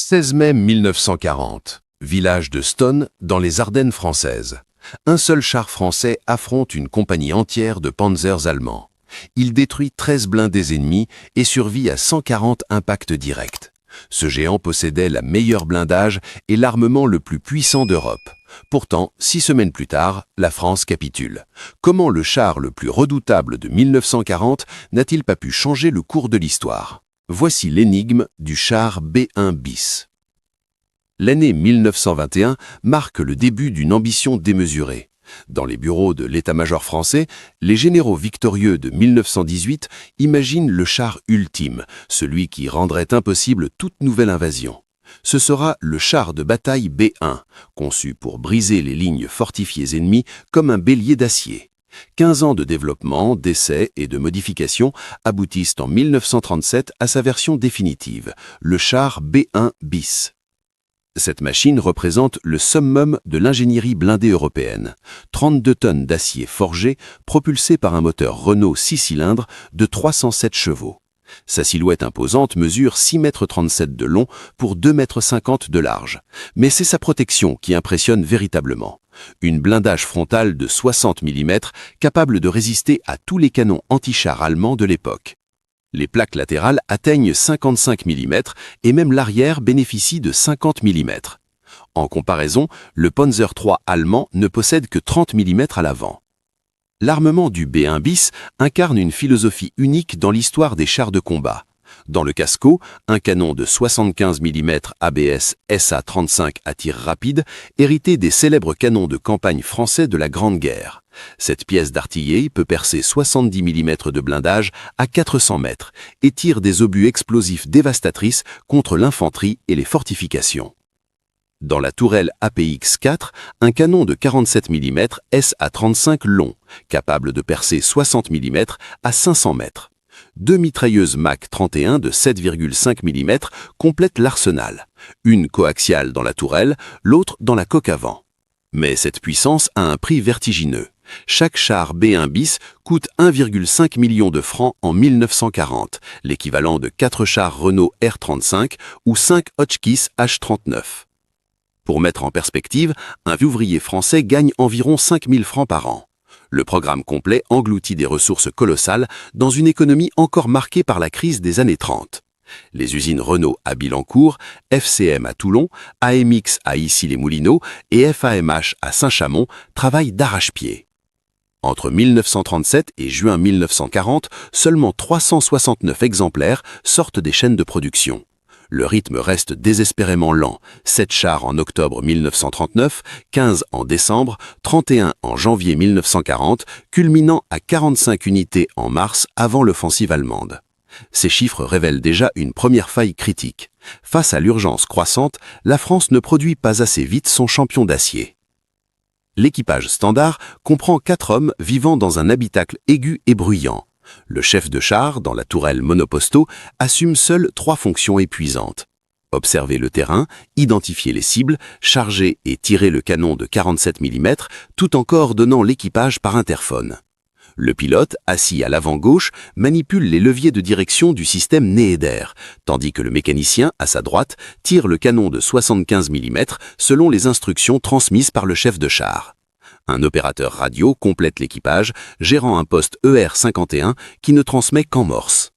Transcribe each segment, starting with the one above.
16 mai 1940, village de Stonne, dans les Ardennes françaises. Un seul char français affronte une compagnie entière de panzers allemands. Il détruit 13 blindés ennemis et survit à 140 impacts directs. Ce géant possédait la meilleure blindage et l'armement le plus puissant d'Europe. Pourtant, 6 semaines plus tard, la France capitule. Comment le char le plus redoutable de 1940 n'a-t-il pas pu changer le cours de l'histoire? Voici l'énigme du char B1 bis. L'année 1921 marque le début d'une ambition démesurée. Dans les bureaux de l'état-major français, les généraux victorieux de 1918 imaginent le char ultime, celui qui rendrait impossible toute nouvelle invasion. Ce sera le char de bataille B1, conçu pour briser les lignes fortifiées ennemies comme un bélier d'acier. 15 ans de développement, d'essais et de modifications aboutissent en 1937 à sa version définitive, le char B1 bis. Cette machine représente le summum de l'ingénierie blindée européenne. 32 tonnes d'acier forgé, propulsé par un moteur Renault 6 cylindres de 307 chevaux. Sa silhouette imposante mesure 6,37 m de long pour 2,50 m de large. Mais c'est sa protection qui impressionne véritablement. Une blindage frontale de 60 mm capable de résister à tous les canons anti-chars allemands de l'époque. Les plaques latérales atteignent 55 mm et même l'arrière bénéficie de 50 mm. En comparaison, le Panzer III allemand ne possède que 30 mm à l'avant. L'armement du B1 bis incarne une philosophie unique dans l'histoire des chars de combat. Dans le casco, un canon de 75 mm ABS SA-35 à tir rapide, hérité des célèbres canons de campagne français de la Grande Guerre. Cette pièce d'artillerie peut percer 70 mm de blindage à 400 mètres et tire des obus explosifs dévastatrices contre l'infanterie et les fortifications. Dans la tourelle APX-4, un canon de 47 mm SA-35 long, capable de percer 60 mm à 500 mètres. 2 mitrailleuses Mach 31 de 7,5 mm complètent l'arsenal, une coaxiale dans la tourelle, l'autre dans la coque avant. Mais cette puissance a un prix vertigineux. Chaque char B1 bis coûte 1,5 million de francs en 1940, l'équivalent de 4 chars Renault R35 ou 5 Hotchkiss H39. Pour mettre en perspective, un ouvrier français gagne environ 5 000 francs par an. Le programme complet engloutit des ressources colossales dans une économie encore marquée par la crise des années 30. Les usines Renault à Billancourt, FCM à Toulon, AMX à Issy-les-Moulineaux et FAMH à Saint-Chamond travaillent d'arrache-pied. Entre 1937 et juin 1940, seulement 369 exemplaires sortent des chaînes de production. Le rythme reste désespérément lent, 7 chars en octobre 1939, 15 en décembre, 31 en janvier 1940, culminant à 45 unités en mars avant l'offensive allemande. Ces chiffres révèlent déjà une première faille critique. Face à l'urgence croissante, la France ne produit pas assez vite son champion d'acier. L'équipage standard comprend 4 hommes vivant dans un habitacle aigu et bruyant. Le chef de char, dans la tourelle monoposto, assume seul 3 fonctions épuisantes. Observer le terrain, identifier les cibles, charger et tirer le canon de 47 mm, tout en coordonnant l'équipage par interphone. Le pilote, assis à l'avant gauche, manipule les leviers de direction du système Needer, tandis que le mécanicien, à sa droite, tire le canon de 75 mm selon les instructions transmises par le chef de char. Un opérateur radio complète l'équipage, gérant un poste ER51 qui ne transmet qu'en morse.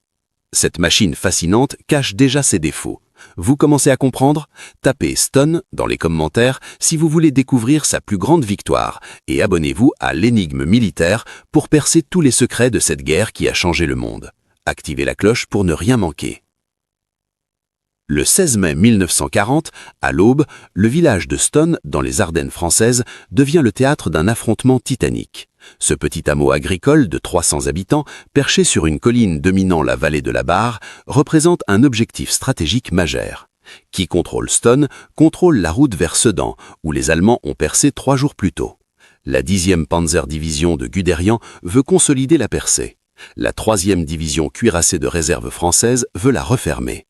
Cette machine fascinante cache déjà ses défauts. Vous commencez à comprendre? Tapez Stonne dans les commentaires si vous voulez découvrir sa plus grande victoire et abonnez-vous à l'énigme militaire pour percer tous les secrets de cette guerre qui a changé le monde. Activez la cloche pour ne rien manquer. Le 16 mai 1940, à l'aube, le village de Stonne, dans les Ardennes françaises, devient le théâtre d'un affrontement titanique. Ce petit hameau agricole de 300 habitants, perché sur une colline dominant la vallée de la Barre, représente un objectif stratégique majeur. Qui contrôle Stonne, contrôle la route vers Sedan, où les Allemands ont percé 3 jours plus tôt. La 10e Panzer-Division de Guderian veut consolider la percée. La 3e division cuirassée de réserve française veut la refermer.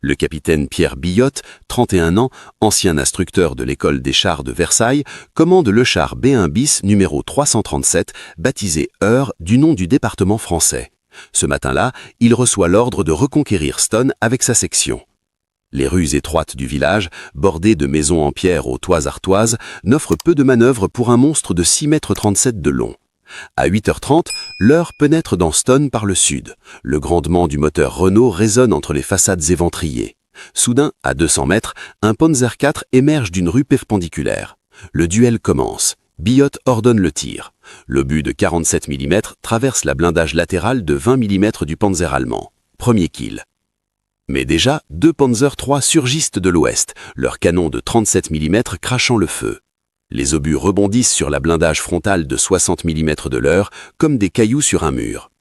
Le capitaine Pierre Billotte, 31 ans, ancien instructeur de l'école des chars de Versailles, commande le char B1 bis numéro 337, baptisé Eure du nom du département français. Ce matin-là, il reçoit l'ordre de reconquérir Stonne avec sa section. Les rues étroites du village, bordées de maisons en pierre aux toits artoises, n'offrent peu de manœuvre pour un monstre de 6,37 m de long. À 8h30, l'heure pénètre dans Stonnes par le sud. Le grondement du moteur Renault résonne entre les façades éventrillées. Soudain, à 200 mètres, un Panzer IV émerge d'une rue perpendiculaire. Le duel commence. Billotte ordonne le tir. L'obus de 47 mm traverse la blindage latéral de 20 mm du Panzer allemand. Premier kill. Mais déjà, 2 Panzer III surgissent de l'ouest, leurs canons de 37 mm crachant le feu. Les obus rebondissent sur la blindage frontale de 60 mm de l'heure, comme des cailloux sur un mur.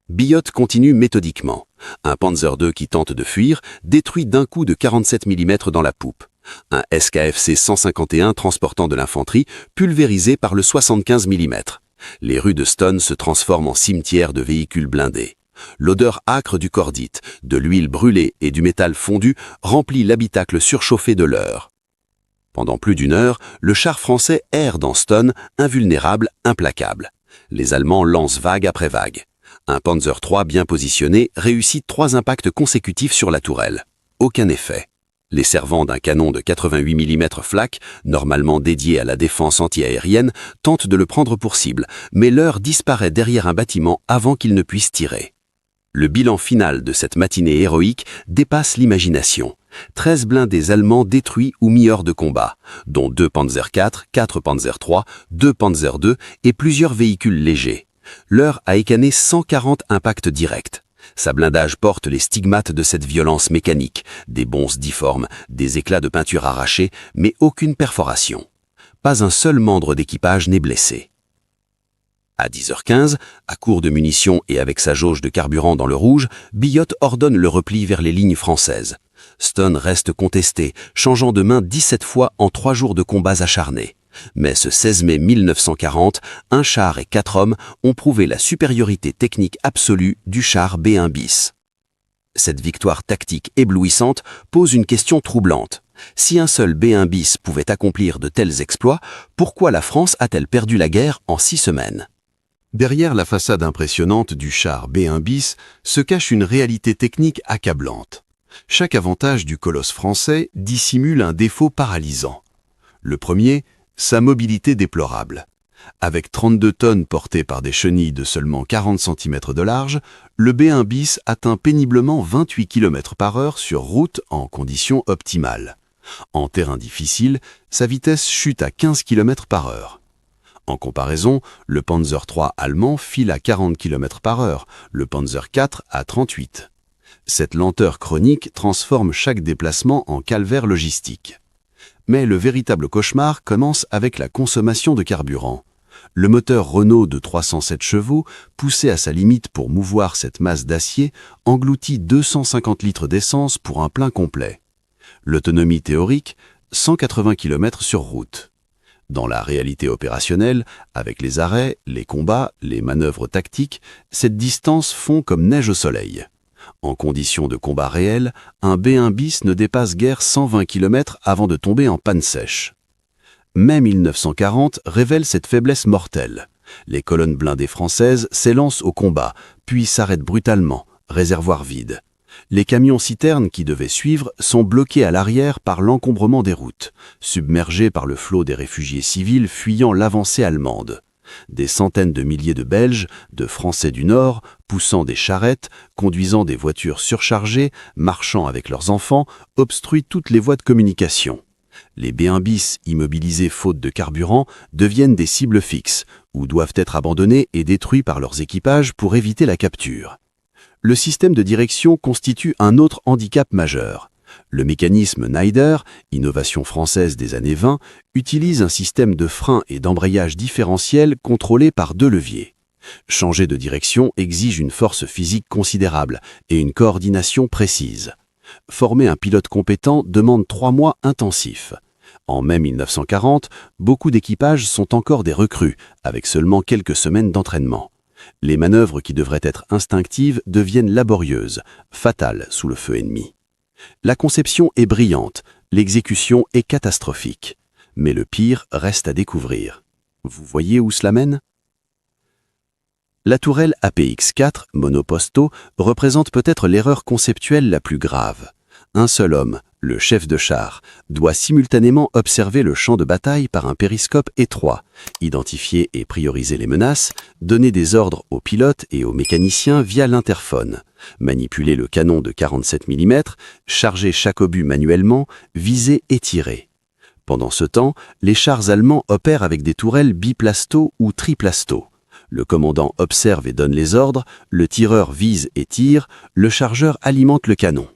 Billotte continue méthodiquement. Un Panzer II qui tente de fuir détruit d'un coup de 47 mm dans la poupe. Un SKFC 151 transportant de l'infanterie pulvérisé par le 75 mm. Les rues de Stonnes se transforment en cimetière de véhicules blindés. L'odeur âcre du cordite, de l'huile brûlée et du métal fondu remplit l'habitacle surchauffé de l'heure. Pendant plus d'une heure, le char français erre dans Stonnes, invulnérable, implacable. Les Allemands lancent vague après vague. Un Panzer III bien positionné réussit 3 impacts consécutifs sur la tourelle. Aucun effet. Les servants d'un canon de 88 mm flak, normalement dédié à la défense antiaérienne, tentent de le prendre pour cible, mais l'heure disparaît derrière un bâtiment avant qu'il ne puisse tirer. Le bilan final de cette matinée héroïque dépasse l'imagination. 13 blindés allemands détruits ou mis hors de combat, dont 2 Panzer IV, 4 Panzer III, 2 Panzer II et plusieurs véhicules légers. L'heure a écané 140 impacts directs. Sa blindage porte les stigmates de cette violence mécanique, des bonces difformes, des éclats de peinture arrachés, mais aucune perforation. Pas un seul membre d'équipage n'est blessé. À 10h15, à court de munitions et avec sa jauge de carburant dans le rouge, Billotte ordonne le repli vers les lignes françaises. Stonnes reste contesté, changeant de main 17 fois en 3 jours de combats acharnés. Mais ce 16 mai 1940, un char et 4 hommes ont prouvé la supériorité technique absolue du char B1 bis. Cette victoire tactique éblouissante pose une question troublante. Si un seul B1 bis pouvait accomplir de tels exploits, pourquoi la France a-t-elle perdu la guerre en 6 semaines ? Derrière la façade impressionnante du char B1 bis se cache une réalité technique accablante. Chaque avantage du colosse français dissimule un défaut paralysant. Le premier, sa mobilité déplorable. Avec 32 tonnes portées par des chenilles de seulement 40 cm de large, le B1 bis atteint péniblement 28 km/h sur route en conditions optimales. En terrain difficile, sa vitesse chute à 15 km/h. En comparaison, le Panzer III allemand file à 40 km/h, le Panzer IV à 38. Cette lenteur chronique transforme chaque déplacement en calvaire logistique. Mais le véritable cauchemar commence avec la consommation de carburant. Le moteur Renault de 307 chevaux, poussé à sa limite pour mouvoir cette masse d'acier, engloutit 250 litres d'essence pour un plein complet. L'autonomie théorique, 180 km sur route. Dans la réalité opérationnelle, avec les arrêts, les combats, les manœuvres tactiques, cette distance fond comme neige au soleil. En conditions de combat réel, un B1 bis ne dépasse guère 120 km avant de tomber en panne sèche. Mai 1940 révèle cette faiblesse mortelle. Les colonnes blindées françaises s'élancent au combat, puis s'arrêtent brutalement, réservoir vide. Les camions-citernes qui devaient suivre sont bloqués à l'arrière par l'encombrement des routes, submergés par le flot des réfugiés civils fuyant l'avancée allemande. Des centaines de milliers de Belges, de Français du Nord, poussant des charrettes, conduisant des voitures surchargées, marchant avec leurs enfants, obstruent toutes les voies de communication. Les B1 bis, immobilisés faute de carburant, deviennent des cibles fixes, ou doivent être abandonnés et détruits par leurs équipages pour éviter la capture. Le système de direction constitue un autre handicap majeur. Le mécanisme Neider, innovation française des années 20, utilise un système de frein et d'embrayage différentiel contrôlé par 2 leviers. Changer de direction exige une force physique considérable et une coordination précise. Former un pilote compétent demande 3 mois intensifs. En mai 1940, beaucoup d'équipages sont encore des recrues, avec seulement quelques semaines d'entraînement. Les manœuvres qui devraient être instinctives deviennent laborieuses, fatales sous le feu ennemi. La conception est brillante, l'exécution est catastrophique. Mais le pire reste à découvrir. Vous voyez où cela mène ? La tourelle APX-4, monoposto, représente peut-être l'erreur conceptuelle la plus grave. Un seul homme, le chef de char, doit simultanément observer le champ de bataille par un périscope étroit, identifier et prioriser les menaces, donner des ordres aux pilotes et aux mécaniciens via l'interphone, manipuler le canon de 47 mm, charger chaque obus manuellement, viser et tirer. Pendant ce temps, les chars allemands opèrent avec des tourelles biplasto ou triplasto. Le commandant observe et donne les ordres, le tireur vise et tire, le chargeur alimente le canon.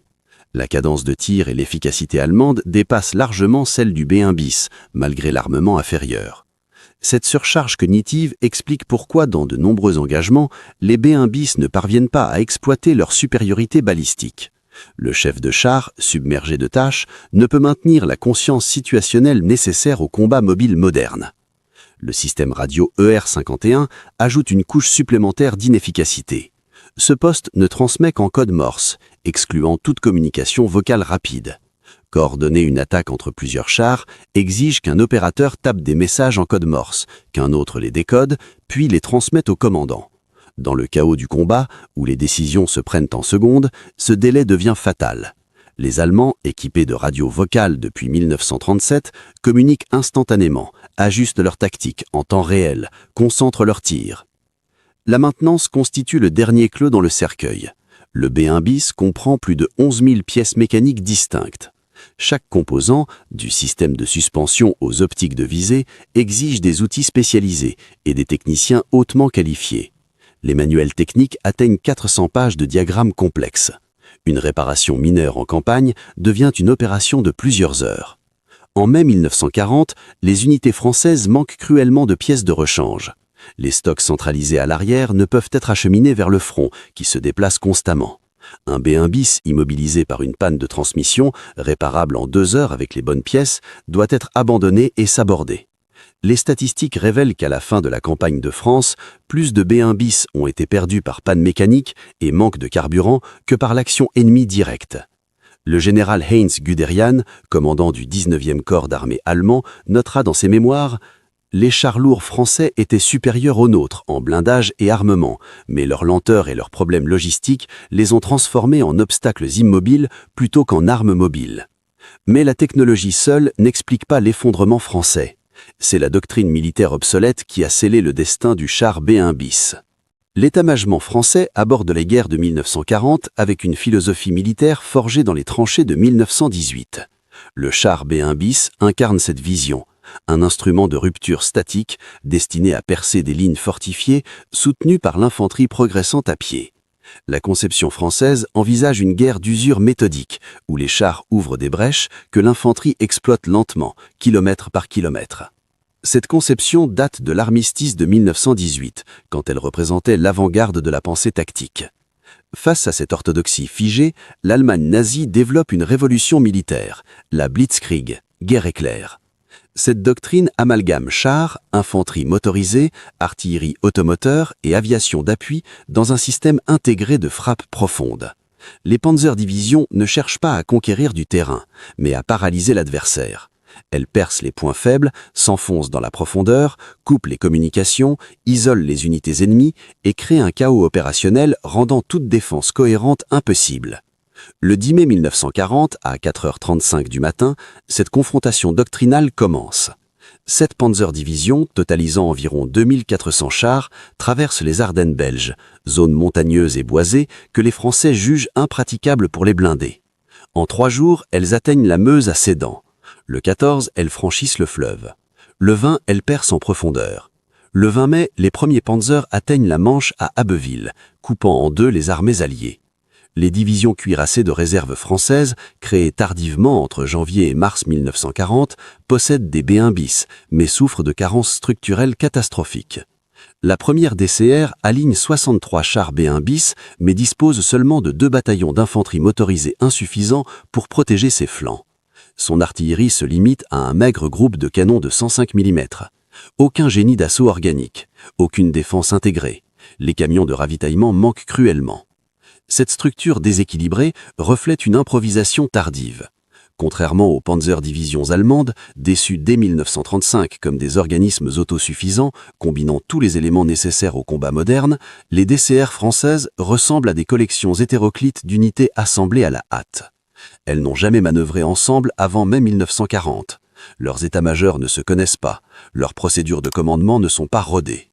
La cadence de tir et l'efficacité allemande dépassent largement celle du B1 bis, malgré l'armement inférieur. Cette surcharge cognitive explique pourquoi, dans de nombreux engagements, les B1 bis ne parviennent pas à exploiter leur supériorité balistique. Le chef de char, submergé de tâches, ne peut maintenir la conscience situationnelle nécessaire au combat mobile moderne. Le système radio ER51 ajoute une couche supplémentaire d'inefficacité. Ce poste ne transmet qu'en code Morse, excluant toute communication vocale rapide. Coordonner une attaque entre plusieurs chars exige qu'un opérateur tape des messages en code Morse, qu'un autre les décode, puis les transmette au commandant. Dans le chaos du combat, où les décisions se prennent en secondes, ce délai devient fatal. Les Allemands, équipés de radios vocales depuis 1937, communiquent instantanément, ajustent leur tactique en temps réel, concentrent leurs tirs. La maintenance constitue le dernier clou dans le cercueil. Le B1 bis comprend plus de 11 000 pièces mécaniques distinctes. Chaque composant, du système de suspension aux optiques de visée, exige des outils spécialisés et des techniciens hautement qualifiés. Les manuels techniques atteignent 400 pages de diagrammes complexes. Une réparation mineure en campagne devient une opération de plusieurs heures. En mai 1940, les unités françaises manquent cruellement de pièces de rechange. Les stocks centralisés à l'arrière ne peuvent être acheminés vers le front, qui se déplace constamment. Un B1 bis immobilisé par une panne de transmission, réparable en 2 heures avec les bonnes pièces, doit être abandonné et sabordé. Les statistiques révèlent qu'à la fin de la campagne de France, plus de B1 bis ont été perdus par panne mécanique et manque de carburant que par l'action ennemie directe. Le général Heinz Guderian, commandant du 19e corps d'armée allemand, notera dans ses mémoires « Les chars lourds français étaient supérieurs aux nôtres en blindage et armement, mais leur lenteur et leurs problèmes logistiques les ont transformés en obstacles immobiles plutôt qu'en armes mobiles. » Mais la technologie seule n'explique pas l'effondrement français. C'est la doctrine militaire obsolète qui a scellé le destin du char B1 bis. L'état-major français aborde les guerres de 1940 avec une philosophie militaire forgée dans les tranchées de 1918. Le char B1 bis incarne cette vision, un instrument de rupture statique destiné à percer des lignes fortifiées soutenu par l'infanterie progressant à pied. La conception française envisage une guerre d'usure méthodique, où les chars ouvrent des brèches que l'infanterie exploite lentement, kilomètre par kilomètre. Cette conception date de l'armistice de 1918, quand elle représentait l'avant-garde de la pensée tactique. Face à cette orthodoxie figée, l'Allemagne nazie développe une révolution militaire, la Blitzkrieg, guerre éclair. Cette doctrine amalgame chars, infanterie motorisée, artillerie automoteur et aviation d'appui dans un système intégré de frappe profonde. Les Panzerdivisions ne cherchent pas à conquérir du terrain, mais à paralyser l'adversaire. Elles percent les points faibles, s'enfoncent dans la profondeur, coupent les communications, isolent les unités ennemies et créent un chaos opérationnel rendant toute défense cohérente impossible. Le 10 mai 1940, à 4h35 du matin, cette confrontation doctrinale commence. 7 Panzerdivisions, totalisant environ 2400 chars, traversent les Ardennes belges, zone montagneuse et boisée que les Français jugent impraticable pour les blindés. En 3 jours, elles atteignent la Meuse à Sedan. Le 14, elles franchissent le fleuve. Le 20, elles percent en profondeur. Le 20 mai, les premiers Panzers atteignent la Manche à Abbeville, coupant en deux les armées alliées. Les divisions cuirassées de réserve françaises, créées tardivement entre janvier et mars 1940, possèdent des B1 bis, mais souffrent de carences structurelles catastrophiques. La première DCR aligne 63 chars B1 bis, mais dispose seulement de 2 bataillons d'infanterie motorisés insuffisants pour protéger ses flancs. Son artillerie se limite à un maigre groupe de canons de 105 mm. Aucun génie d'assaut organique, aucune défense intégrée. Les camions de ravitaillement manquent cruellement. Cette structure déséquilibrée reflète une improvisation tardive. Contrairement aux Panzerdivisions allemandes, déçues dès 1935 comme des organismes autosuffisants, combinant tous les éléments nécessaires au combat moderne, les DCR françaises ressemblent à des collections hétéroclites d'unités assemblées à la hâte. Elles n'ont jamais manœuvré ensemble avant mai 1940. Leurs états-majors ne se connaissent pas, leurs procédures de commandement ne sont pas rodées.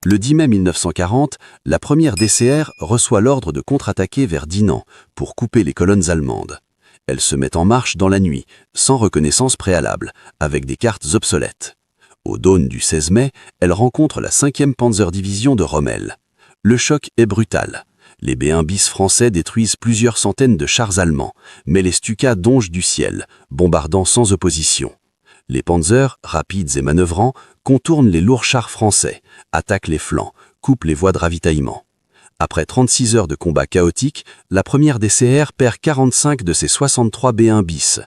Le 10 mai 1940, la première DCR reçoit l'ordre de contre-attaquer vers Dinant pour couper les colonnes allemandes. Elle se met en marche dans la nuit, sans reconnaissance préalable, avec des cartes obsolètes. Au dawn du 16 mai, elle rencontre la 5e Panzerdivision de Rommel. Le choc est brutal. Les B-1 bis français détruisent plusieurs centaines de chars allemands, mais les Stuka dongent du ciel, bombardant sans opposition. Les Panzers, rapides et manœuvrants, contournent les lourds chars français, attaquent les flancs, coupent les voies de ravitaillement. Après 36 heures de combat chaotiques, la première DCR perd 45 de ses 63 B-1 bis.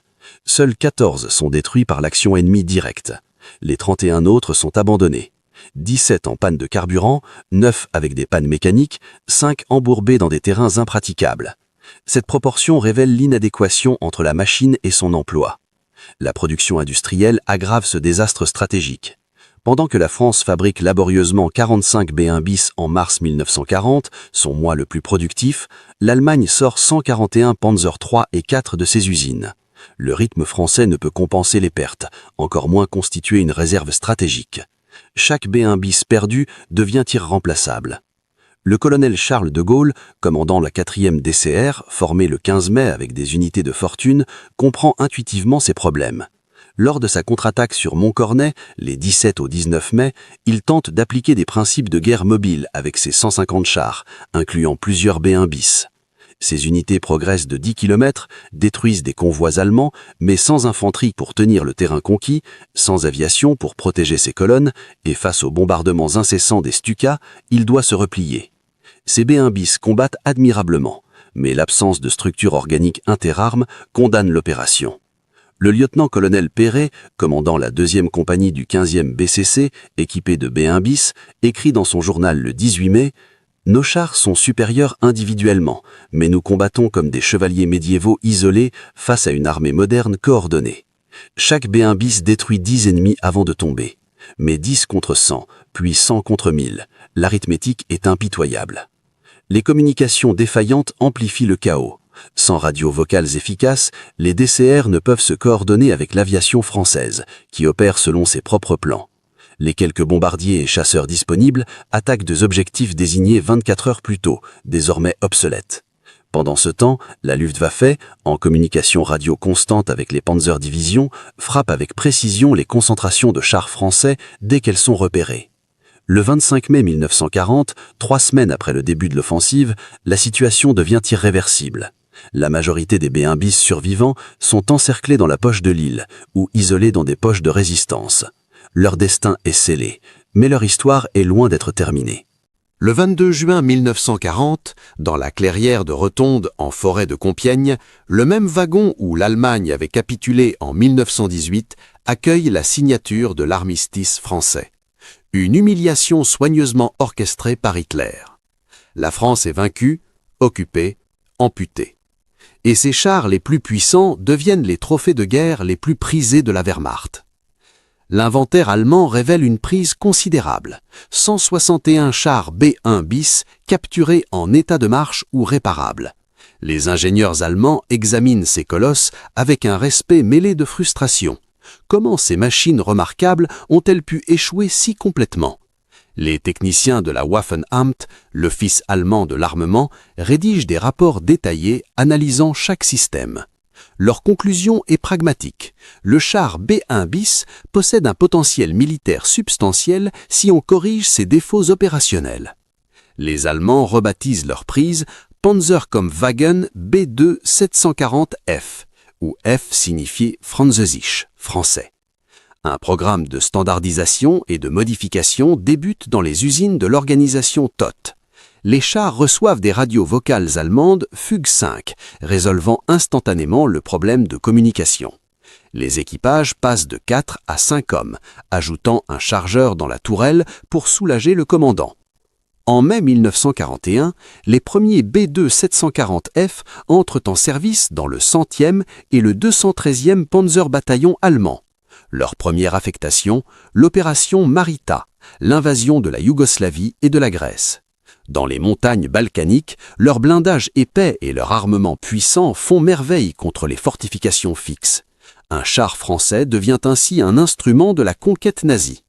Seuls 14 sont détruits par l'action ennemie directe. Les 31 autres sont abandonnés. 17 en panne de carburant, 9 avec des pannes mécaniques, 5 embourbés dans des terrains impraticables. Cette proportion révèle l'inadéquation entre la machine et son emploi. La production industrielle aggrave ce désastre stratégique. Pendant que la France fabrique laborieusement 45 B-1 bis en mars 1940, son mois le plus productif, l'Allemagne sort 141 Panzer III et 4 de ses usines. Le rythme français ne peut compenser les pertes, encore moins constituer une réserve stratégique. Chaque B-1 bis perdu devient irremplaçable. Le colonel Charles de Gaulle, commandant la 4e DCR, formé le 15 mai avec des unités de fortune, comprend intuitivement ces problèmes. Lors de sa contre-attaque sur Montcornet, les 17 au 19 mai, il tente d'appliquer des principes de guerre mobile avec ses 150 chars, incluant plusieurs B-1 bis. Ces unités progressent de 10 km, détruisent des convois allemands, mais sans infanterie pour tenir le terrain conquis, sans aviation pour protéger ses colonnes, et face aux bombardements incessants des Stuka, il doit se replier. Ces B-1 bis combattent admirablement, mais l'absence de structure organique interarmes condamne l'opération. Le lieutenant-colonel Perret, commandant la 2e compagnie du 15e BCC, équipé de B-1 bis, écrit dans son journal le 18 mai « Nos chars sont supérieurs individuellement, mais nous combattons comme des chevaliers médiévaux isolés face à une armée moderne coordonnée. Chaque B-1 bis détruit 10 ennemis avant de tomber, mais 10 contre 100, puis 100 contre 1000. L'arithmétique est impitoyable. Les communications défaillantes amplifient le chaos. Sans radios vocales efficaces, les DCR ne peuvent se coordonner avec l'aviation française, qui opère selon ses propres plans. Les quelques bombardiers et chasseurs disponibles attaquent des objectifs désignés 24 heures plus tôt, désormais obsolètes. Pendant ce temps, la Luftwaffe, en communication radio constante avec les Panzerdivisions, frappe avec précision les concentrations de chars français dès qu'elles sont repérées. Le 25 mai 1940, 3 semaines après le début de l'offensive, la situation devient irréversible. La majorité des B-1 bis survivants sont encerclés dans la poche de l'île ou isolés dans des poches de résistance. Leur destin est scellé, mais leur histoire est loin d'être terminée. Le 22 juin 1940, dans la clairière de Rotonde en forêt de Compiègne, le même wagon où l'Allemagne avait capitulé en 1918 accueille la signature de l'armistice français. Une humiliation soigneusement orchestrée par Hitler. La France est vaincue, occupée, amputée. Et ses chars les plus puissants deviennent les trophées de guerre les plus prisés de la Wehrmacht. L'inventaire allemand révèle une prise considérable. 161 chars B-1 bis capturés en état de marche ou réparables. Les ingénieurs allemands examinent ces colosses avec un respect mêlé de frustration. Comment ces machines remarquables ont-elles pu échouer si complètement? Les techniciens de la Waffenamt, l'office allemand de l'armement, rédigent des rapports détaillés analysant chaque système. Leur conclusion est pragmatique. Le char B-1 bis possède un potentiel militaire substantiel si on corrige ses défauts opérationnels. Les Allemands rebaptisent leur prise Panzerkampfwagen B2 740F, où F signifiait Französisch, français. Un programme de standardisation et de modification débute dans les usines de l'organisation TOT. Les chars reçoivent des radios vocales allemandes Fug 5, résolvant instantanément le problème de communication. Les équipages passent de 4 à 5 hommes, ajoutant un chargeur dans la tourelle pour soulager le commandant. En mai 1941, les premiers B2 740F entrent en service dans le 100e et le 213e Panzerbataillon allemand. Leur première affectation, l'opération Marita, l'invasion de la Yougoslavie et de la Grèce. Dans les montagnes balkaniques, leur blindage épais et leur armement puissant font merveille contre les fortifications fixes. Un char français devient ainsi un instrument de la conquête nazie.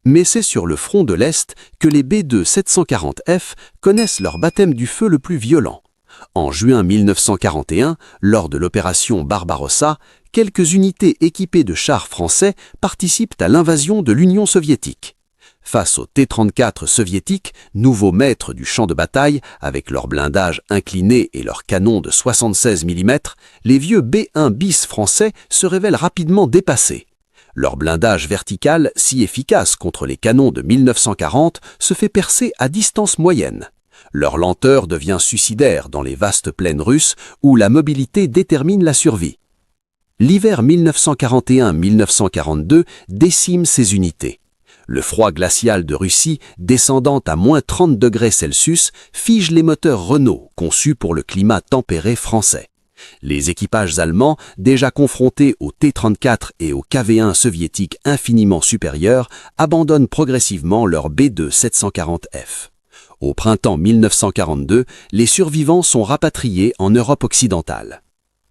Mais c'est sur le front de l'Est que les B-2 740F connaissent leur baptême du feu le plus violent. En juin 1941, lors de l'opération Barbarossa, quelques unités équipées de chars français participent à l'invasion de l'Union soviétique. Face aux T-34 soviétiques, nouveaux maîtres du champ de bataille, avec leur blindage incliné et leurs canons de 76 mm, les vieux B-1 bis français se révèlent rapidement dépassés. Leur blindage vertical, si efficace contre les canons de 1940, se fait percer à distance moyenne. Leur lenteur devient suicidaire dans les vastes plaines russes où la mobilité détermine la survie. L'hiver 1941-1942 décime ces unités. Le froid glacial de Russie, descendant à moins 30 degrés Celsius, fige les moteurs Renault, conçus pour le climat tempéré français. Les équipages allemands, déjà confrontés aux T-34 et aux KV-1 soviétiques infiniment supérieurs, abandonnent progressivement leur B-2 740F. Au printemps 1942, les survivants sont rapatriés en Europe occidentale.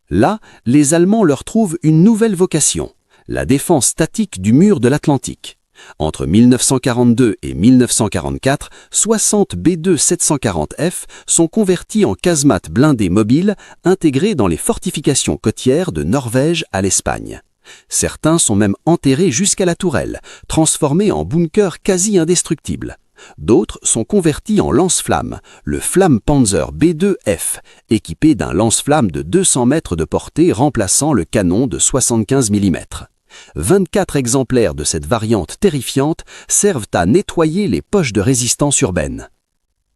Là, les Allemands leur trouvent une nouvelle vocation, la défense statique du mur de l'Atlantique. Entre 1942 et 1944, 60 B-2 740F sont convertis en casemates blindés mobiles intégrés dans les fortifications côtières de Norvège à l'Espagne. Certains sont même enterrés jusqu'à la tourelle, transformés en bunkers quasi indestructibles. D'autres sont convertis en lance-flammes, le Flampanzer B-2F, équipé d'un lance-flamme de 200 mètres de portée remplaçant le canon de 75 mm. 24 exemplaires de cette variante terrifiante servent à nettoyer les poches de résistance urbaine.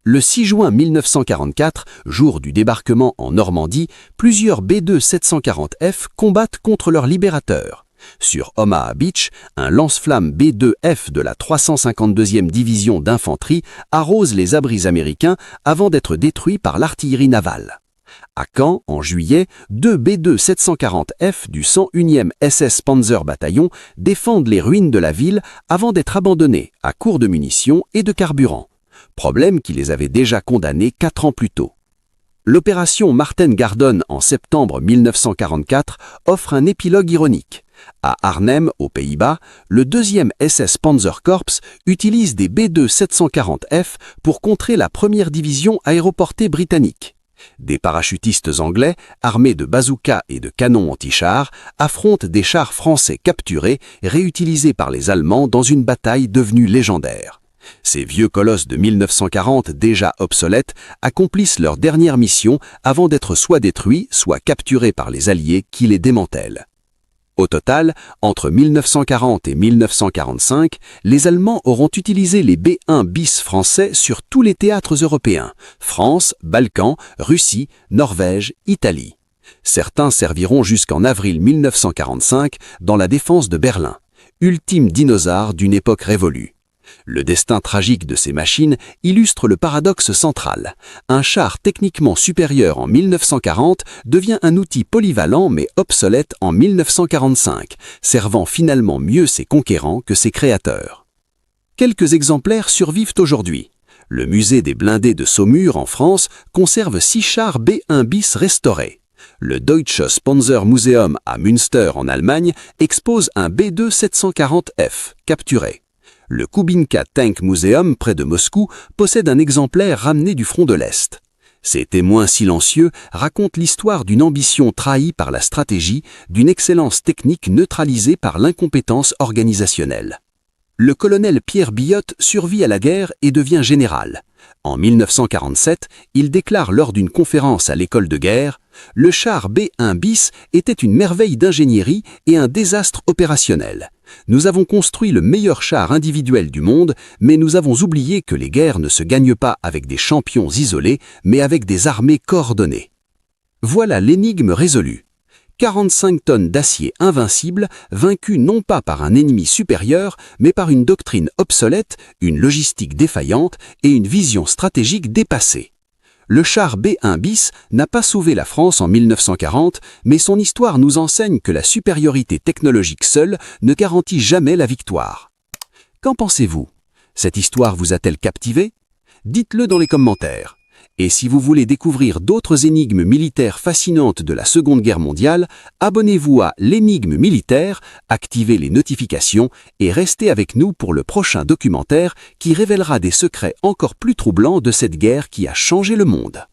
Le 6 juin 1944, jour du débarquement en Normandie, plusieurs B-2 740F combattent contre leurs libérateurs. Sur Omaha Beach, un lance-flamme B-2F de la 352e division d'infanterie arrose les abris américains avant d'être détruit par l'artillerie navale. À Caen, en juillet, 2 B-2 740F du 101e SS Panzer Bataillon défendent les ruines de la ville avant d'être abandonnés à court de munitions et de carburant. Problème qui les avait déjà condamnés 4 ans plus tôt. L'opération Marten-Gardon en septembre 1944 offre un épilogue ironique. À Arnhem, aux Pays-Bas, le 2e SS Panzer Corps utilise des B-2 740F pour contrer la 1re division aéroportée britannique. Des parachutistes anglais, armés de bazookas et de canons anti-chars, affrontent des chars français capturés, réutilisés par les Allemands dans une bataille devenue légendaire. Ces vieux colosses de 1940, déjà obsolètes, accomplissent leur dernière mission avant d'être soit détruits, soit capturés par les Alliés qui les démantèlent. Au total, entre 1940 et 1945, les Allemands auront utilisé les B-1 bis français sur tous les théâtres européens, France, Balkans, Russie, Norvège, Italie. Certains serviront jusqu'en avril 1945 dans la défense de Berlin, ultime dinosaure d'une époque révolue. Le destin tragique de ces machines illustre le paradoxe central. Un char techniquement supérieur en 1940 devient un outil polyvalent mais obsolète en 1945, servant finalement mieux ses conquérants que ses créateurs. Quelques exemplaires survivent aujourd'hui. Le musée des blindés de Saumur en France conserve 6 chars B-1 bis restaurés. Le Deutsches Panzermuseum à Münster en Allemagne expose un B-2 740F capturé. Le Kubinka Tank Museum, près de Moscou, possède un exemplaire ramené du front de l'Est. Ces témoins silencieux racontent l'histoire d'une ambition trahie par la stratégie, d'une excellence technique neutralisée par l'incompétence organisationnelle. Le colonel Pierre Billotte survit à la guerre et devient général. En 1947, il déclare lors d'une conférence à l'école de guerre « Le char B-1 bis était une merveille d'ingénierie et un désastre opérationnel. Nous avons construit le meilleur char individuel du monde, mais nous avons oublié que les guerres ne se gagnent pas avec des champions isolés, mais avec des armées coordonnées. » Voilà l'énigme résolue. 45 tonnes d'acier invincible, vaincues non pas par un ennemi supérieur, mais par une doctrine obsolète, une logistique défaillante et une vision stratégique dépassée. Le char B-1 bis n'a pas sauvé la France en 1940, mais son histoire nous enseigne que la supériorité technologique seule ne garantit jamais la victoire. Qu'en pensez-vous? Cette histoire vous a-t-elle captivé? Dites-le dans les commentaires. Et si vous voulez découvrir d'autres énigmes militaires fascinantes de la Seconde Guerre mondiale, abonnez-vous à l'Énigme militaire, activez les notifications et restez avec nous pour le prochain documentaire qui révélera des secrets encore plus troublants de cette guerre qui a changé le monde.